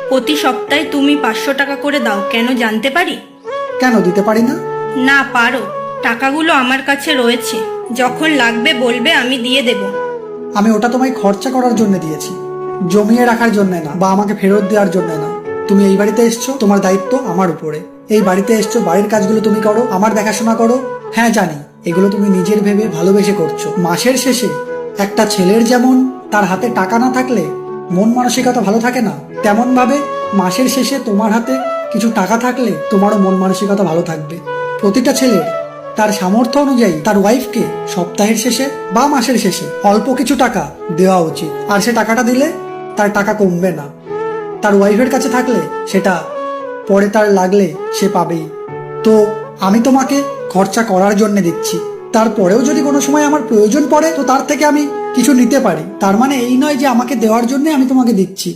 প্রতি সপ্তাহে তুমি 500 টাকা করে দাও, কেন জানতে পারি? কেন দিতে পারি না? না পারো। টাকাগুলো আমার কাছে রয়েছে, যখন লাগবে বলবে, আমি দিয়ে দেব। আমি ওটা তোমায় খরচা করার জন্য দিয়েছি, জমিয়ে রাখার জন্য না, বা আমাকে ফেরত দেওয়ার জন্য না। তুমি এই বাড়িতে এসছো, তোমার দায়িত্ব আমার উপরে। এই বাড়িতে এসছো, বাড়ির কাজগুলো তুমি করো, আমার দেখাশোনা করো। হ্যাঁ জানি, এগুলো তুমি নিজের ভেবে ভালোবেসে করছো। মাসের শেষে একটা ছেলের যেমন তার হাতে টাকা না থাকলে মন মানসিকতা ভালো থাকে না, তেমন ভাবে মাসের শেষে তোমার হাতে কিছু টাকা থাকলে তোমারও মন মানসিকতা ভালো থাকবে। প্রতিটা ছেলের তার সামর্থ্য অনুযায়ী তার ওয়াইফকে সপ্তাহের শেষে বা মাসের শেষে অল্প কিছু টাকা দেওয়া উচিত। আর সে টাকাটা দিলে তার টাকা কমবে না। তার ওয়াইফের কাছে থাকলে সেটা পরে তার লাগলে সে পাবেই। তো আমি তোমাকে খরচা করার জন্য দিচ্ছি, তারপরেও যদি কোনো সময় আমার প্রয়োজন পড়ে তো তার থেকে আমি কিছু নিতে পারি। তার মানে এই নয় যে আমাকে দেওয়ার জন্য আমি তোমাকে দিচ্ছি।